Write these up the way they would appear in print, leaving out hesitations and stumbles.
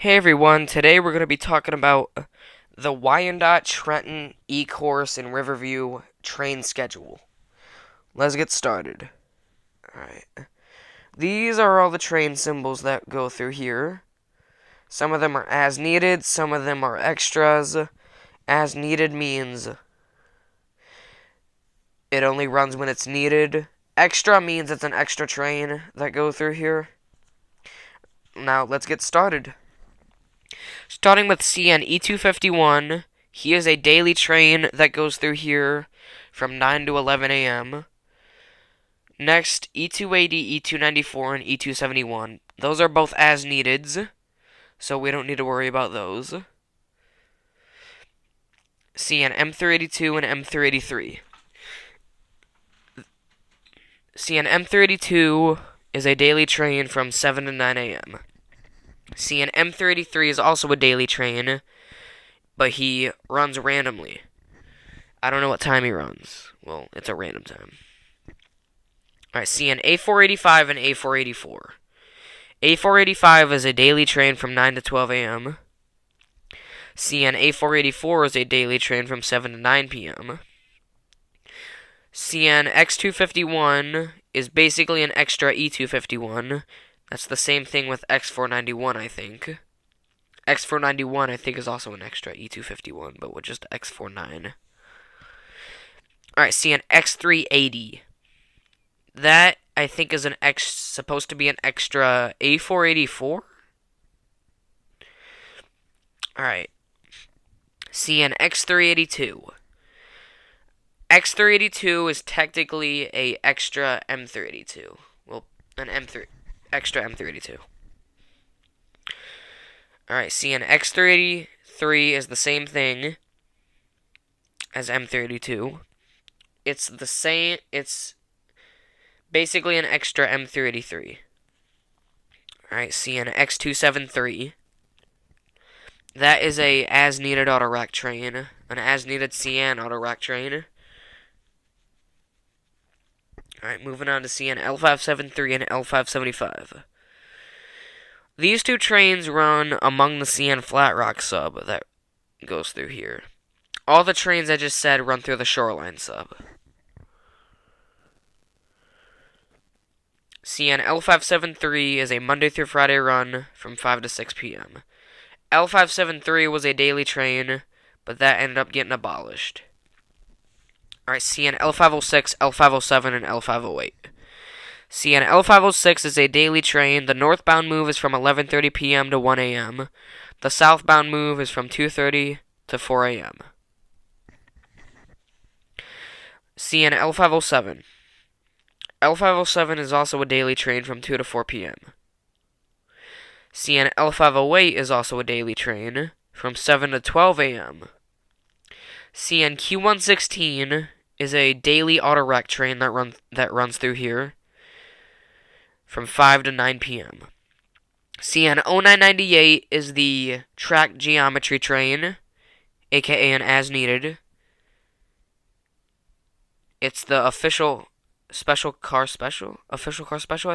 Hey everyone, today we're going to be talking about the Wyandotte, Trenton, Ecorse, and Riverview train schedule. Let's get started. Alright. These are all the train symbols that go through here. Some of them are as needed, some of them are extras. As needed means it only runs when it's needed. Extra means it's an extra train that goes through here. Now let's get started. Starting with CN E251, he is a daily train that goes through here from 9 to 11 a.m. Next, E280, E294, and E271. Those are both as neededs, so we don't need to worry about those. CN M382 and M383. CN M382 is a daily train from 7 to 9 a.m. CN M383 is also a daily train, but he runs randomly. I don't know what time he runs. Well, it's a random time. Alright, CN A485 and A484. A485 is a daily train from 9 to 12 a.m. CN A484 is a daily train from 7 to 9 p.m. CN X251 is basically an extra E251. That's the same thing with X491, I think. X491, I think, is also an extra E251, but with just X49. Alright, CN X380. That, I think, is supposed to be an extra A484? Alright. CN X382. X382 is technically a extra M382. Well, an extra M382. Alright, CN X383 is the same thing as M382. It's the same, it's basically an extra M383. Alright, CN X273. That is a as-needed auto-rack train. An as-needed CN auto-rack train. Alright, moving on to CN L573 and L575. These two trains run among the CN Flat Rock sub that goes through here. All the trains I just said run through the Shoreline sub. CN L573 is a Monday through Friday run from 5 to 6 p.m. L573 was a daily train, but that ended up getting abolished. Alright, CN L506, L507, and L508. CN L506 is a daily train. The northbound move is from 11:30 p.m. to 1 a.m. The southbound move is from 2:30 to 4 a.m. CN L507. L507 is also a daily train from 2 to 4 p.m. CN L508 is also a daily train from 7 to 12 a.m. CN Q116 is a daily auto-rack train that runs through here from 5 to 9 p.m. CN 0998 is the track geometry train, aka an as-needed. It's the official car special, I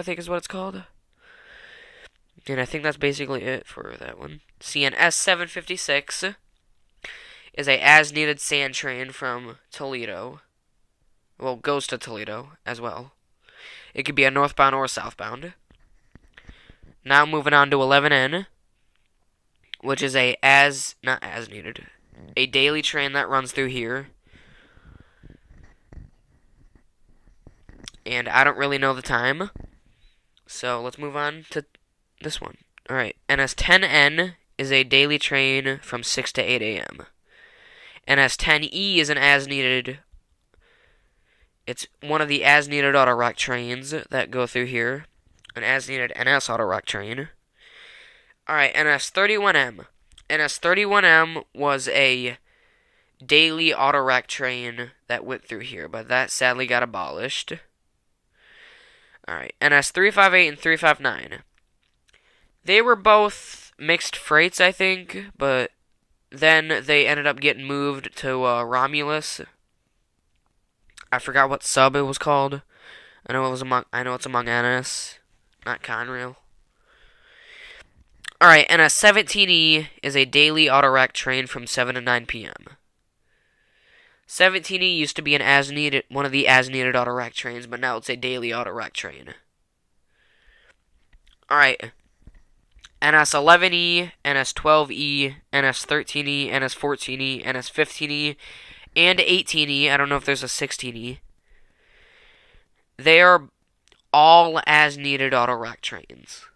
think is what it's called. And I think that's basically it for that one. CN S756 is a as-needed sand train from Toledo. Well, goes to Toledo as well. It could be a northbound or a southbound. Now moving on to 11N, which is not as needed, a daily train that runs through here. And I don't really know the time, so let's move on to this one. Alright, NS10N is a daily train from 6 to 8 a.m. NS10E is an as-needed. It's one of the as-needed auto-rack trains that go through here. An as-needed NS auto-rack train. Alright, NS31M. NS31M was a daily auto-rack train that went through here, but that sadly got abolished. Alright, NS358 and 359. They were both mixed freights, I think, but then they ended up getting moved to Romulus. I forgot what sub it was called. I know it's among NS, not Conrail. Alright, and a 17E is a daily auto-rack train from 7 to 9 p.m. 17E used to be one of the as-needed auto-rack trains, but now it's a daily auto-rack train. Alright, NS11E, NS12E, NS13E, NS14E, NS15E, and 18E. I don't know if there's a 16E. They are all as-needed auto-rack trains.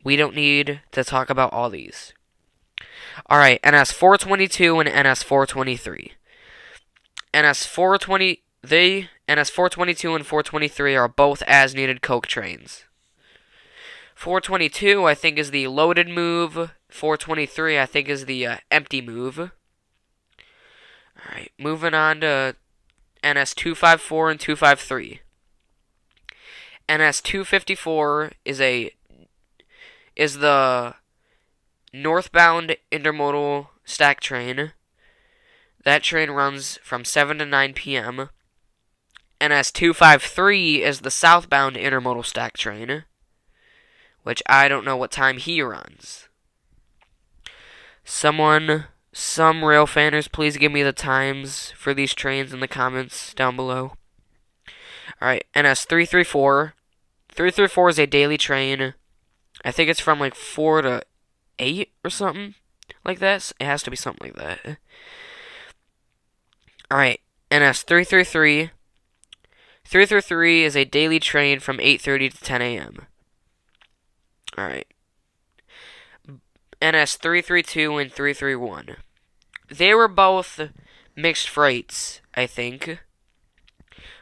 We don't need to talk about all these. Alright, NS422 and NS423. NS422 and 423 are both as-needed coke trains. 422, I think, is the loaded move. 423, I think, is the empty move. Alright, moving on to NS254 and 253. NS254 is the northbound intermodal stack train. That train runs from 7 to 9 p.m. NS253 is the southbound intermodal stack train, which I don't know what time he runs. Some rail fanners, please give me the times for these trains in the comments down below. Alright, NS334. 334 is a daily train. I think it's from like 4 to 8 or something like that. It has to be something like that. Alright, NS333. 333 is a daily train from 8:30 to 10 a.m. Alright. NS332 and 331. They were both mixed freights, I think,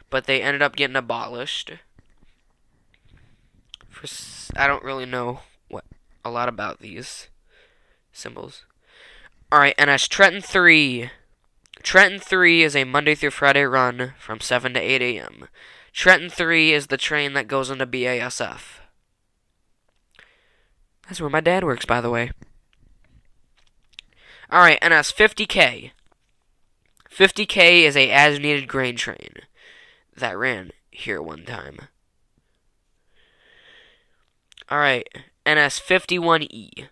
but they ended up getting abolished. I don't really know a lot about these symbols. Alright, NS Trenton 3. Trenton 3 is a Monday through Friday run from 7 to 8 a.m. Trenton 3 is the train that goes into BASF. That's where my dad works, by the way. Alright, NS 50K. 50K is a as-needed grain train that ran here one time. Alright, NS 51E.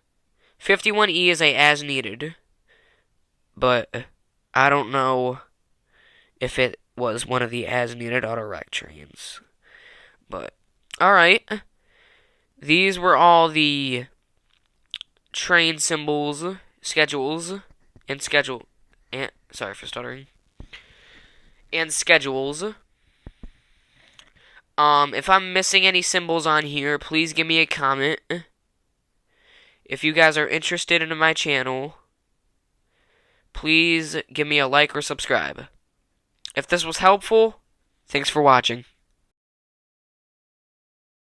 51E is a as-needed, but I don't know if it was one of the as-needed auto-rack trains. But, alright. These were all the train symbols, schedules, and sorry for stuttering. And schedules. If I'm missing any symbols on here, please give me a comment. If you guys are interested in my channel, please give me a like or subscribe. If this was helpful, thanks for watching.